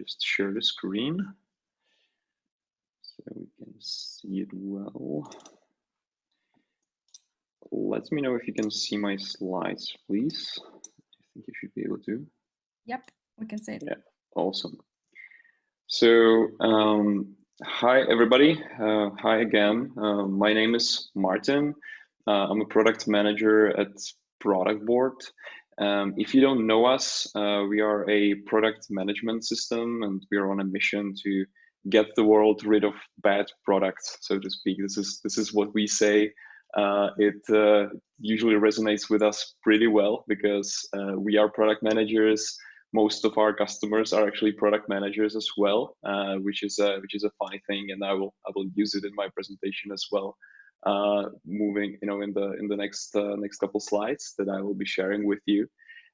just share the screen so we can see it well. Let me know if you can see my slides, please. I think you should be able to. Yep, we can see it. Yeah, awesome. So, hi everybody. Hi again. My name is Martin. I'm a product manager at Productboard. If you don't know us, we are a product management system, and we are on a mission to get the world rid of bad products, so to speak. This is what we say. It usually resonates with us pretty well because we are product managers. Most of our customers are actually product managers as well, which is a funny thing, and I will use it in my presentation as well. Moving, in the next couple slides that I will be sharing with you,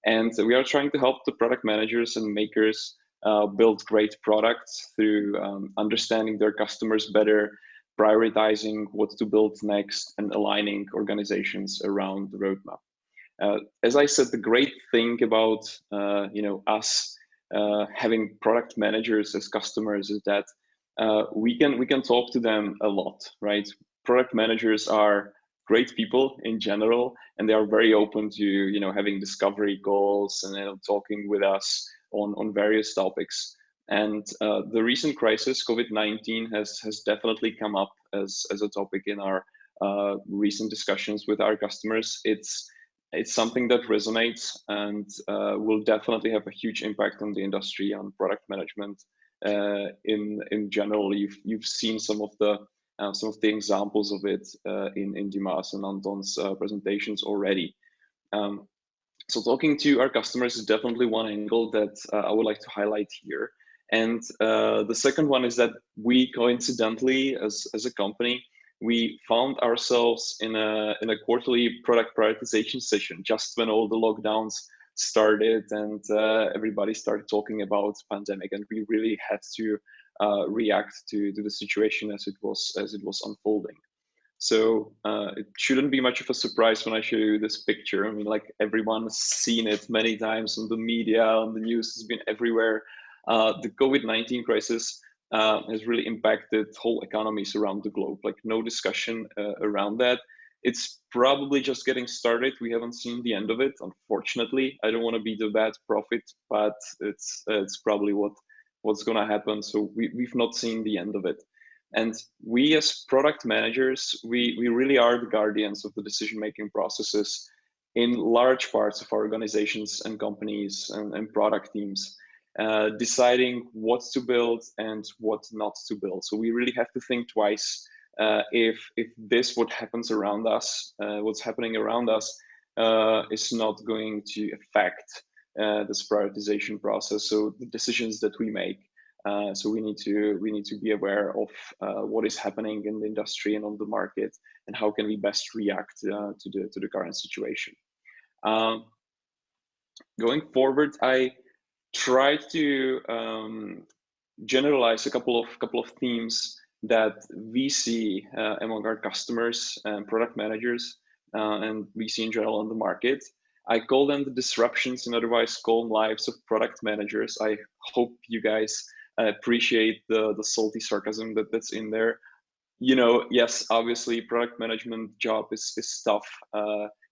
and we are trying to help the product managers and makers build great products through understanding their customers better, prioritizing what to build next, and aligning organizations around the roadmap. As I said, the great thing about us having product managers as customers is that we can talk to them a lot, right? Product managers are great people in general, and they are very open to having discovery calls and talking with us on various topics. And the recent crisis, COVID-19, has definitely come up as a topic in our recent discussions with our customers. It's something that resonates and will definitely have a huge impact on the industry, on product management in general. You've seen some of the examples of it in Dimas and Anton's presentations already. So talking to our customers is definitely one angle that I would like to highlight here. And the second one is that we coincidentally, as a company, we found ourselves in a quarterly product prioritization session just when all the lockdowns started and everybody started talking about pandemic, and we really had to react to the situation as it was unfolding. So it shouldn't be much of a surprise when I show you this picture. I mean, like, everyone's seen it many times on the media, on the news, it's been everywhere. The COVID-19 crisis has really impacted whole economies around the globe. Like, no discussion around that. It's probably just getting started. We haven't seen the end of it, unfortunately. I don't want to be the bad prophet, but it's probably what's going to happen. So we've not seen the end of it. And we as product managers, we really are the guardians of the decision-making processes in large parts of our organizations and companies and product teams. Deciding what to build and what not to build. So we really have to think twice if this what happens around us, what's happening around us, is not going to affect this prioritization process. So the decisions that we make. So we need to be aware of what is happening in the industry and on the market, and how can we best react to the current situation. Going forward, I try to generalize a couple of themes that we see among our customers and product managers, and we see in general on the market. I call them the disruptions and otherwise calm lives of product managers. I hope you guys appreciate the salty sarcasm that's in there. Yes, obviously, product management job is tough.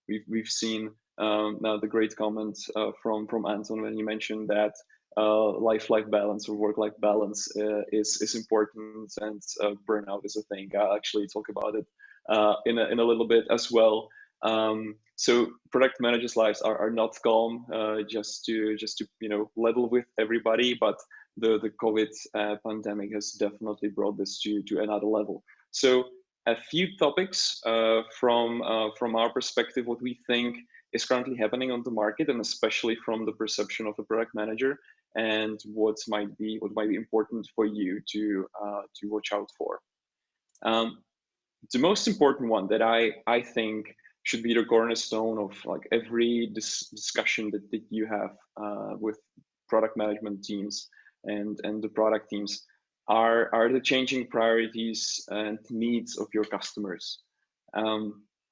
We've seen now the great comment from Anton when he mentioned that life balance or work-life balance is important, and burnout is a thing. I'll actually talk about it in a little bit as well. So product managers' lives are not calm, just to level with everybody, but the COVID pandemic has definitely brought this to another level. So a few topics from our perspective, what we think is currently happening on the market, and especially from the perception of a product manager, and what might be important for you to watch out for. The most important one that I think should be the cornerstone of like every discussion that you have with product management teams and the product teams are the changing priorities and needs of your customers.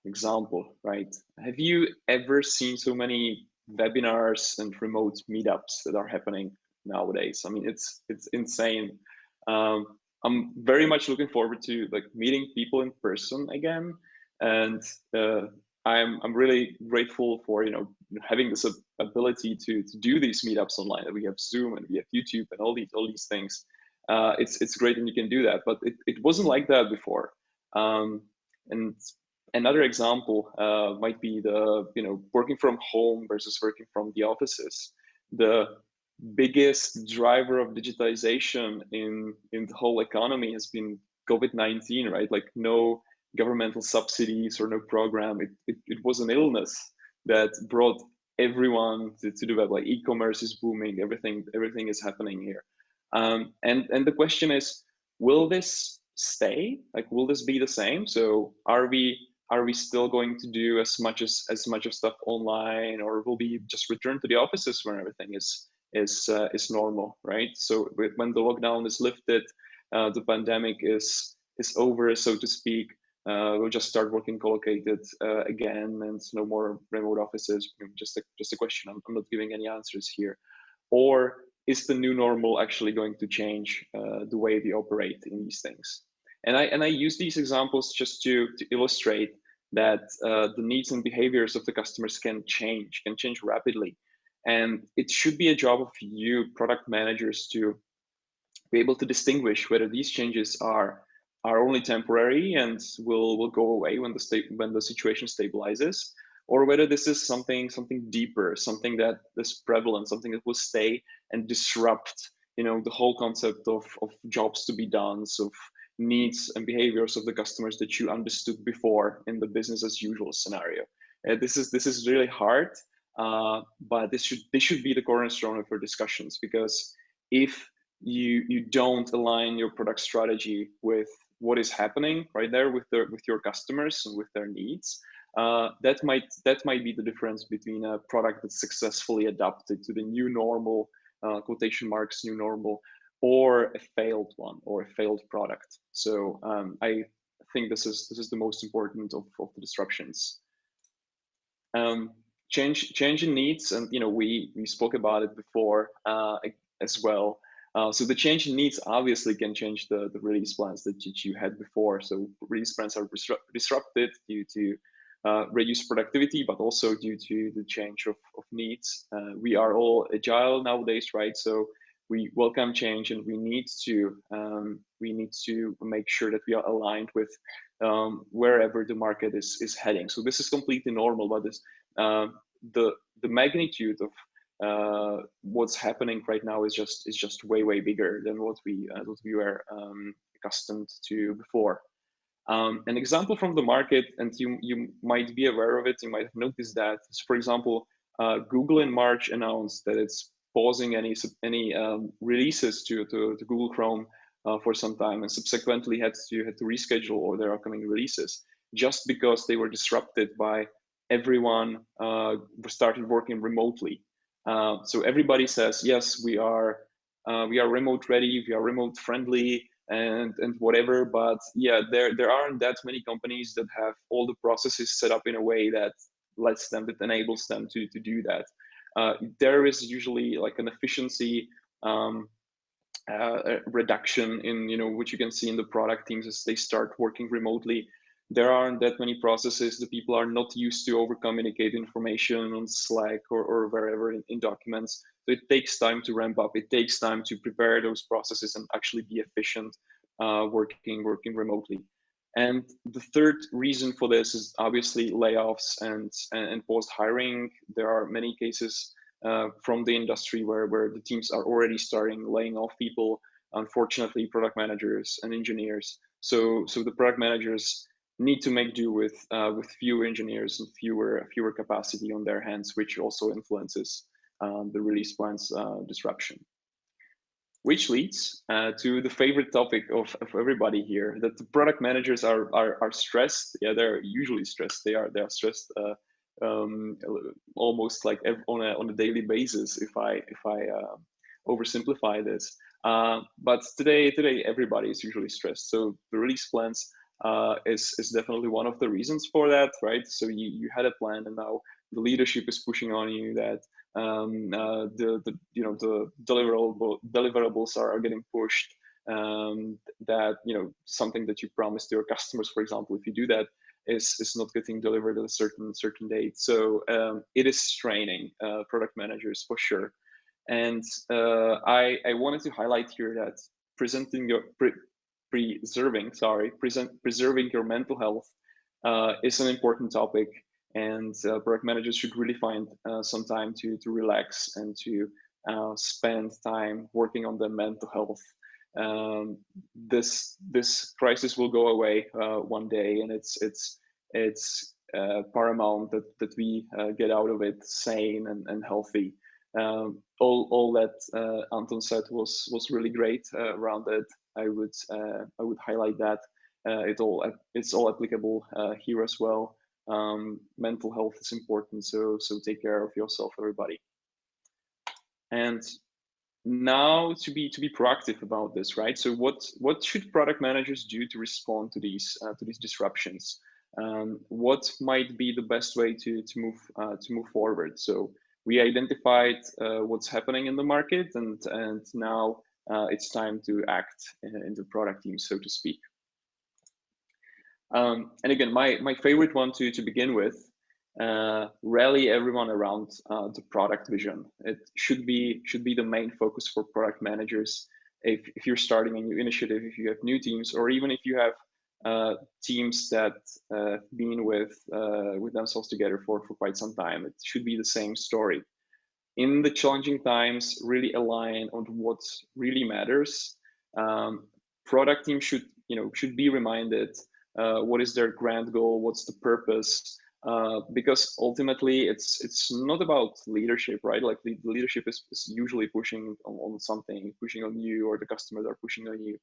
Example, right? Have you ever seen so many webinars and remote meetups that are happening nowadays. I mean, it's insane. I'm very much looking forward to like meeting people in person again, and I'm really grateful for having this ability to do these meetups online. That we have Zoom and we have YouTube and all these things. It's great and you can do that, but it wasn't like that before. And another example might be the working from home versus working from the offices. The biggest driver of digitization in the whole economy has been COVID-19, right? Like no governmental subsidies or no program. It was an illness that brought everyone to the web. Like e-commerce is booming. Everything is happening here. And the question is, will this stay? Like, will this be the same? So are we still going to do as much of stuff online, or will we just return to the offices when everything is normal, right? So when the lockdown is lifted, the pandemic is over, so to speak. We'll just start working collocated again, and no more remote offices. Just a question. I'm not giving any answers here. Or is the new normal actually going to change the way we operate in these things? And I use these examples just to illustrate that the needs and behaviors of the customers can change rapidly. And it should be a job of you, product managers, to be able to distinguish whether these changes are only temporary and will go away when the situation stabilizes, or whether this is something deeper, something that is prevalent, something that will stay and disrupt the whole concept of jobs to be done, of needs and behaviors of the customers that you understood before in the business as usual scenario. This is really hard, but this should be the cornerstone of our discussions, because if you don't align your product strategy with what is happening right there with your customers and with their needs, that might be the difference between a product that's successfully adapted to the new normal, quotation marks, new normal, or a failed one, or a failed product. So I think this is the most important of the disruptions. Change in needs, and we spoke about it before as well. So the change in needs obviously can change the release plans that you had before. So release plans are disrupted due to reduced productivity, but also due to the change of needs. We are all agile nowadays, right? So we welcome change, and we need to make sure that we are aligned with wherever the market is heading. So this is completely normal, but the magnitude of what's happening right now is just way bigger than what we were accustomed to before. An example from the market, and you might be aware of it, you might have noticed that. So for example, Google in March announced that it's pausing any releases to Google Chrome for some time, and subsequently had to reschedule all their upcoming releases, just because they were disrupted by everyone started working remotely. So everybody says, yes, we are remote ready, we are remote friendly, and whatever. But yeah, there aren't that many companies that have all the processes set up in a way that enables them to do that. There is usually like an efficiency reduction in what you can see in the product teams as they start working remotely. There aren't that many processes. The people are not used to over communicate information on Slack or wherever in documents. So it takes time to ramp up. It takes time to prepare those processes and actually be efficient working remotely. And the third reason for this is obviously layoffs and post hiring. There are many cases from the industry where the teams are already starting laying off people. Unfortunately, product managers and engineers. So the product managers need to make do with fewer engineers and fewer capacity on their hands, which also influences the release plans disruption. Which leads to the favorite topic of everybody here, that the product managers are stressed. Yeah, they're usually stressed. They are stressed almost like on a daily basis, if I oversimplify this. But today everybody is usually stressed. So the release plans is definitely one of the reasons for that, right? So you had a plan, and now the leadership is pushing on you that the deliverables are getting pushed, that something that you promise to your customers, for example, if you do that, is not getting delivered at a certain date. So it is straining product managers for sure. And I wanted to highlight here that preserving your mental health is an important topic, and product managers should really find some time to relax and to spend time working on their mental health. This crisis will go away one day, and it's paramount that we get out of it sane and healthy. All that Anton said was really great around it. I would highlight that it's all applicable here as well. Mental health is important, so take care of yourself, everybody. And now to be proactive about this, right? So what should product managers do to respond to these disruptions? What might be the best way to move forward? So we identified what's happening in the market, and now it's time to act in the product team, so to speak. And again, my favorite one to begin with, rally everyone around the product vision. It should be the main focus for product managers. If you're starting a new initiative, if you have new teams, or even if you have teams that been with themselves together for quite some time, it should be the same story. In the challenging times, really align on what really matters. Product team should be reminded what is their grand goal, what's the purpose, because ultimately it's not about leadership, right? Like the leadership is usually pushing on something, pushing on you, or the customers are pushing on you,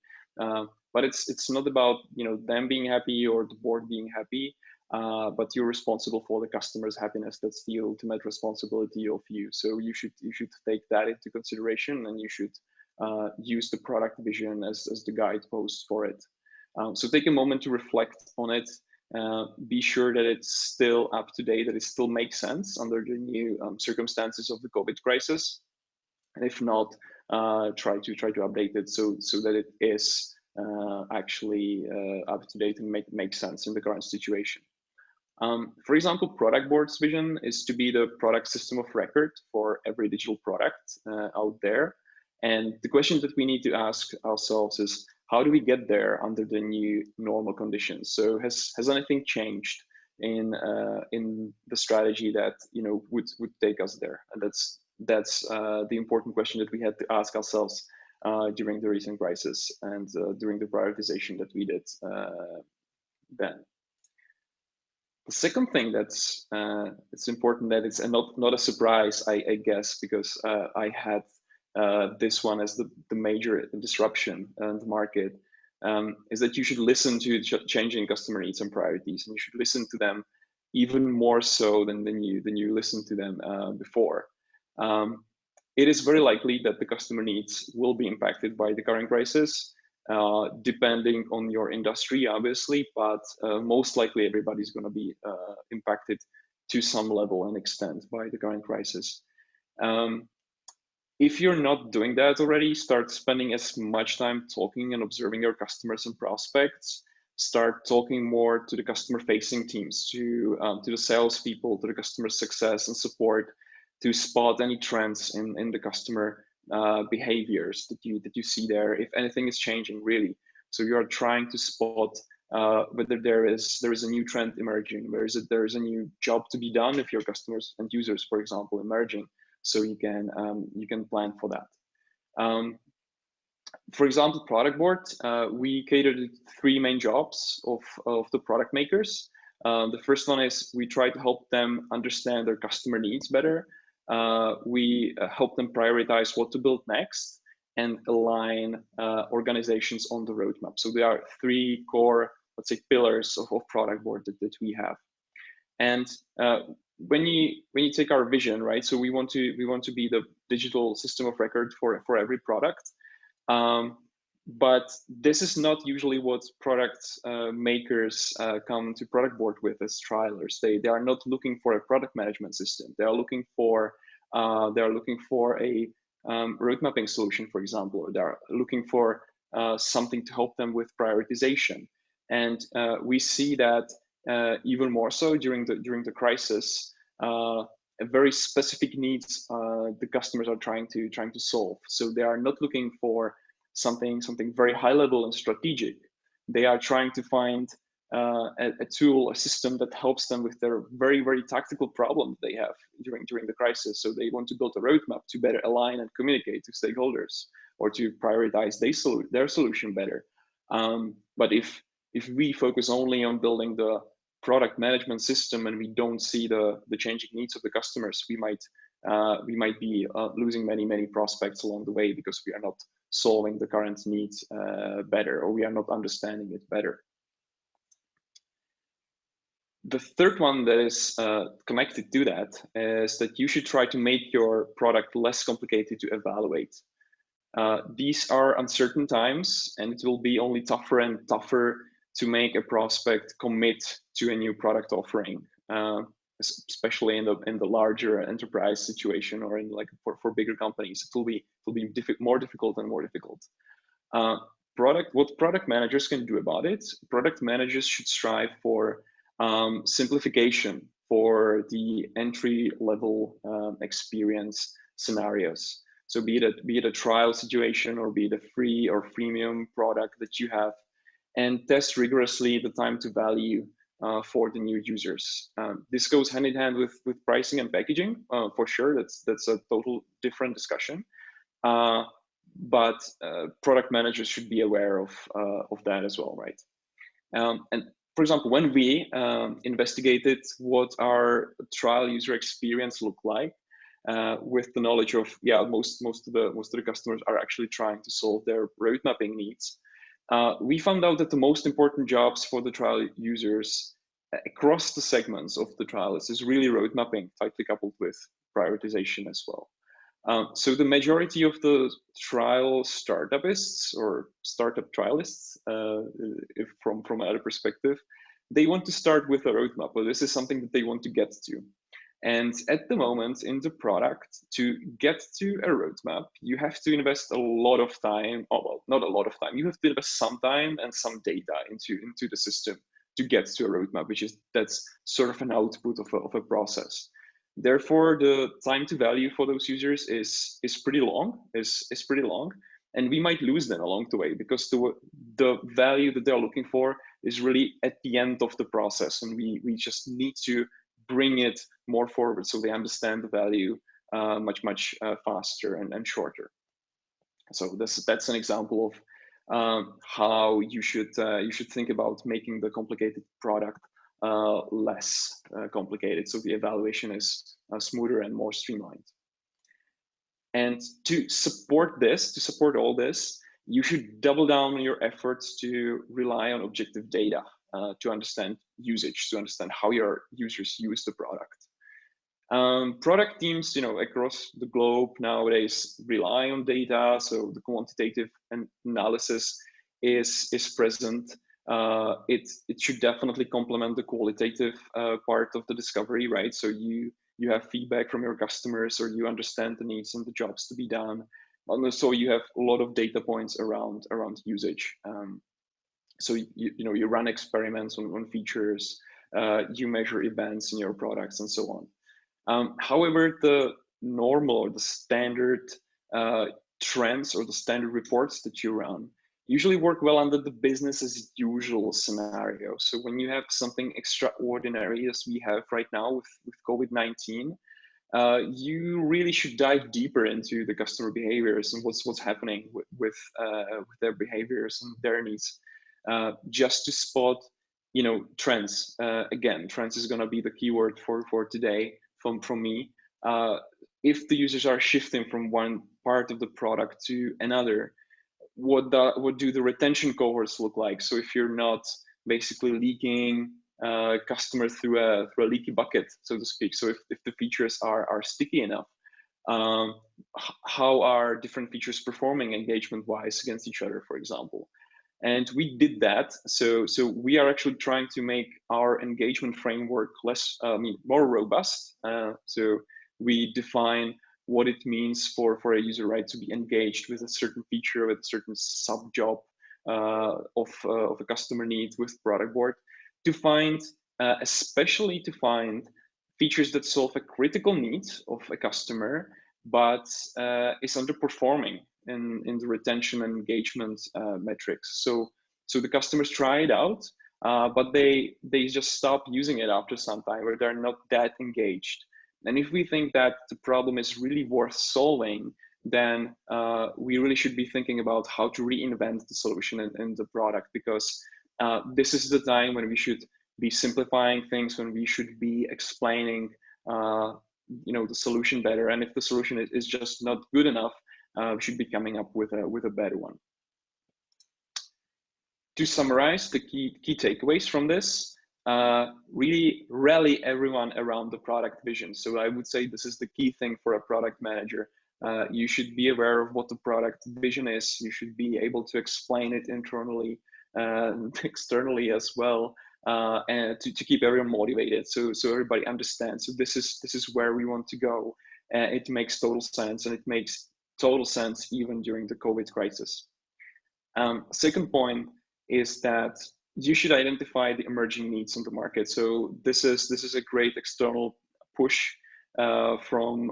but it's not about them being happy or the board being happy, but you're responsible for the customer's happiness. That's the ultimate responsibility of you. So you should take that into consideration, and you should use the product vision as the guidepost for it. So take a moment to reflect on it. Be sure that it's still up to date, that it still makes sense under the new circumstances of the COVID crisis. And if not, try to update it so that it is actually up to date and make sense in the current situation. For example, Productboard's vision is to be the product system of record for every digital product out there. And the question that we need to ask ourselves is, how do we get there under the new normal conditions? So has anything changed in the strategy that would take us there? And that's the important question that we had to ask ourselves during the recent crisis and during the prioritization that we did then. The second thing that's it's important, that it's not a surprise, I guess, because I had this one as the major disruption in the market, is that you should listen to changing customer needs and priorities, and you should listen to them even more so than you listened to them before. It is very likely that the customer needs will be impacted by the current crisis, depending on your industry, obviously, but most likely everybody's going to be impacted to some level and extent by the current crisis. If you're not doing that already, start spending as much time talking and observing your customers and prospects. Start talking more to the customer-facing teams, to the salespeople, to the customer success and support, to spot any trends in the customer behaviors that you see there, if anything is changing really. So you are trying to spot whether there is a new trend emerging, where there is a new job to be done if your customers and users, for example, emerging. So you can plan for that. For example, Productboard, we cater to three main jobs of the product makers. The first one is we try to help them understand their customer needs better. We help them prioritize what to build next and align organizations on the roadmap. So there are three core, let's say, pillars of Productboard that we have. And when you take our vision, right? So we want to be the digital system of record for every product. But this is not usually what product makers come to Productboard with as trialers. They are not looking for a product management system. They are looking for They are looking for a road mapping solution, for example, or they're looking for something to help them with prioritization. And we see that even more so during the crisis. Very specific needs the customers are trying to solve. So they are not looking for something very high level and strategic. They are trying to find a tool, a system that helps them with their very tactical problems they have during the crisis. So they want to build a roadmap to better align and communicate to stakeholders, or to prioritize their solution better. But if we focus only on building the product management system and we don't see the changing needs of the customers, we might be losing many prospects along the way, because we are not solving the current needs better, or we are not understanding it better. The third one that is connected to that is that you should try to make your product less complicated to evaluate. These are uncertain times, and it will be only tougher and tougher to make a prospect commit to a new product offering, especially in the larger enterprise situation, or in like for bigger companies. It will be more difficult and more difficult. What product managers can do about it? Product managers should strive for simplification for the entry level experience scenarios. So be it a trial situation, or be it a free or freemium product that you have, and test rigorously the time to value for the new users. This goes hand in hand with pricing and packaging, for sure. That's a total different discussion. But product managers should be aware of that as well, right? And for example, when we investigated what our trial user experience looked like, with the knowledge of most of the customers are actually trying to solve their road mapping needs, we found out that the most important jobs for the trial users across the segments of the trialists is really road mapping, tightly coupled with prioritization as well. So the majority of the trial startupists or startup trialists, if from another perspective, they want to start with a roadmap, but this is something that they want to get to. And at the moment in the product, to get to a roadmap, you have to invest a lot of time. Oh, well, not a lot of time. You have to invest some time and some data into the system to get to a roadmap, that's sort of an output of a process. Therefore, the time to value for those users is pretty long. Is pretty long, and we might lose them along the way, because the value that they're looking for is really at the end of the process, and we just need to bring it more forward so they understand the value much faster and shorter. So that's an example of how you should think about making the complicated product less complicated, so the evaluation is smoother and more streamlined. And to support all this, you should double down on your efforts to rely on objective data to understand usage, to understand how your users use the product. Product teams, across the globe nowadays rely on data, so the quantitative analysis is present. It should definitely complement the qualitative part of the discovery, right? So you have feedback from your customers, or you understand the needs and the jobs to be done. And so you have a lot of data points around usage. So you run experiments on features, you measure events in your products, and so on. However, the normal or the standard trends or the standard reports that you run usually work well under the business as usual scenario. So when you have something extraordinary, as we have right now with COVID-19, you really should dive deeper into the customer behaviors and what's happening with their behaviors and their needs, just to spot trends. Again, trends is going to be the keyword for today from me. If the users are shifting from one part of the product to another, what do the retention cohorts look like? So if you're not basically leaking customers through a leaky bucket, so to speak, so if the features are sticky enough, how are different features performing engagement wise against each other, for example? And we did that. So we are actually trying to make our engagement framework more robust. So We define what it means for a user, right, to be engaged with a certain feature, with a certain sub job of a customer need with Productboard, to find, especially to find features that solve a critical need of a customer, but is underperforming in the retention and engagement metrics. So the customers try it out, but they just stop using it after some time, or they're not that engaged. And if we think that the problem is really worth solving, then we really should be thinking about how to reinvent the solution in the product, because this is the time when we should be simplifying things, when we should be explaining the solution better. And if the solution is just not good enough, we should be coming up with a better one. To summarize the key takeaways from this, really rally everyone around the product vision. So I would say this is the key thing for a product manager. You should be aware of what the product vision is. You should be able to explain it internally and externally as well, and to keep everyone motivated, so everybody understands. So this is where we want to go. It makes total sense, and it makes total sense even during the COVID crisis. Second point is that you should identify the emerging needs on the market. So this is a great external push from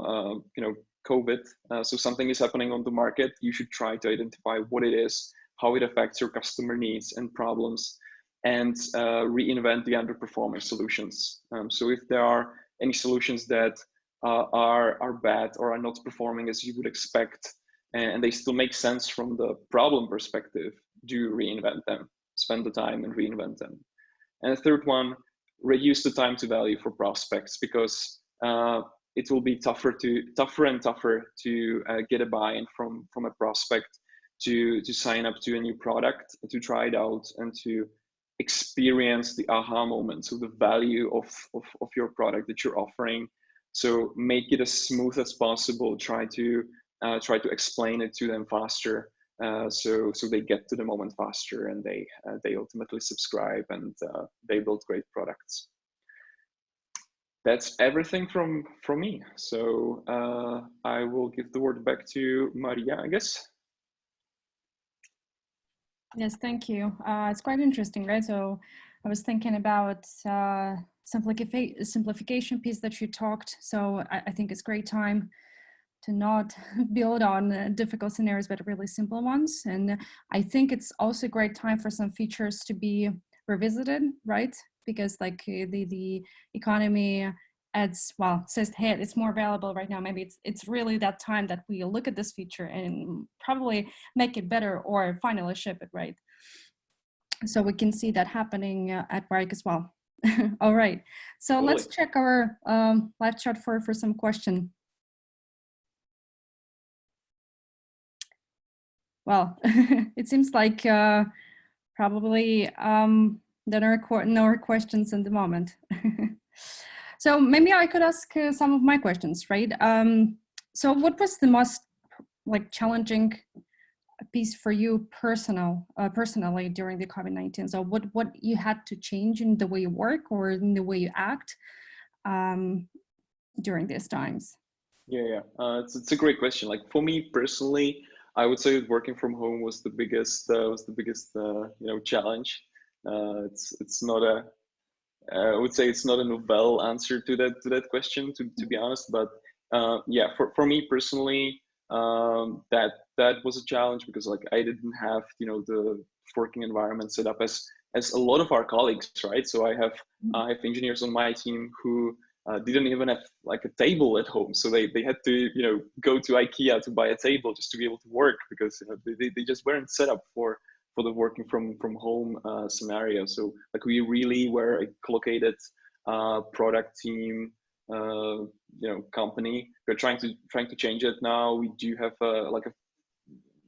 COVID. So something is happening on the market. You should try to identify what it is, how it affects your customer needs and problems, and reinvent the underperforming solutions. So if there are any solutions that are bad or are not performing as you would expect, and they still make sense from the problem perspective, do reinvent them. Spend the time and reinvent them. And the third one, reduce the time to value for prospects, because it will be tougher and tougher to get a buy-in from a prospect to sign up to a new product, to try it out, and to experience the aha moment, so the value of your product that you're offering. So make it as smooth as possible. Try to explain it to them faster, so they get to the moment faster, and they ultimately subscribe, and they build great products. That's everything from me. So I will give the word back to Maria, I guess. Yes, thank you. It's quite interesting, right? So I was thinking about simplification piece that you talked. So I think it's great time to not build on difficult scenarios, but really simple ones. And I think it's also a great time for some features to be revisited, right? Because like the economy adds, well, says, hey, it's more valuable right now. Maybe it's really that time that we look at this feature and probably make it better or finally ship it, right? So we can see that happening at work as well. All right, so Totally. Let's check our live chat for some question. Well, it seems like probably there are no questions in the moment. So maybe I could ask some of my questions, right? So what was the most challenging piece for you personally during the COVID-19? So what you had to change in the way you work or in the way you act during these times? Yeah. It's a great question. Like for me personally, I would say working from home was the biggest challenge. It's not a I would say it's not a novel answer to that question, to be honest. But yeah, for me personally, that was a challenge, because like I didn't have the working environment set up as a lot of our colleagues, right? So I have engineers on my team who didn't even have like a table at home, so they had to go to IKEA to buy a table just to be able to work, because they just weren't set up for the working from home scenario. So like we really were a collocated product team, company. We're trying to change it now. We do have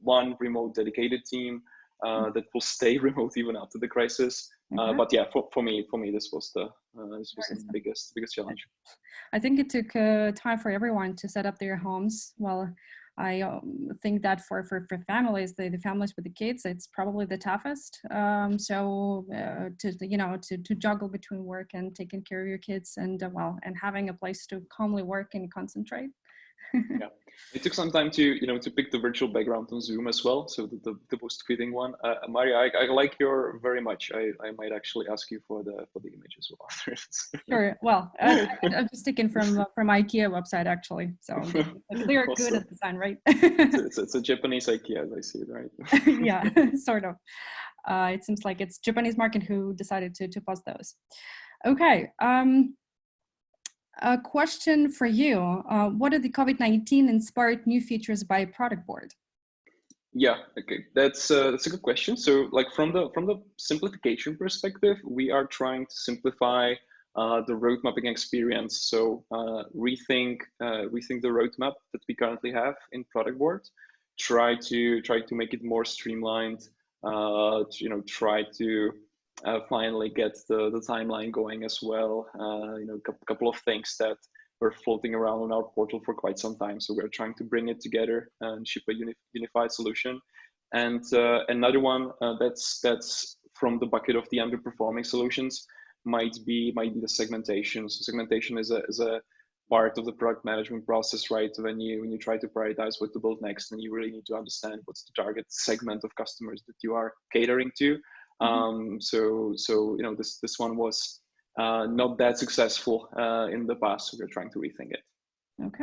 one remote dedicated team that will stay remote even after the crisis. But yeah, for me, this was the biggest challenge. I think it took time for everyone to set up their homes. Well, I think that for families, the families with the kids, it's probably the toughest. To juggle between work and taking care of your kids, and and having a place to calmly work and concentrate. Yeah, it took some time to pick the virtual background on Zoom as well. So the most fitting one. Maria, I like your very much. I might actually ask you for the image as well after this. Sure. Well, I'm just taken from IKEA website actually. So they're good Awesome. at design, right? It's a Japanese IKEA, as I see it, right? Yeah, sort of. It seems like it's Japanese market who decided to post those. Okay. A question for you. What did the COVID-19 inspired new features by Productboard? Yeah, okay, that's a good question. So, like from the simplification perspective, we are trying to simplify the road mapping experience. So rethink the roadmap that we currently have in Productboard. Try to make it more streamlined. Try to finally get the timeline going as well. A couple of things that were floating around on our portal for quite some time. So we're trying to bring it together and ship a unified solution. And another one that's from the bucket of the underperforming solutions might be the segmentation. So segmentation is a part of the product management process, right? When you try to prioritize what to build next, and you really need to understand what's the target segment of customers that you are catering to. This one was not that successful in the past, so we're trying to rethink it. Okay.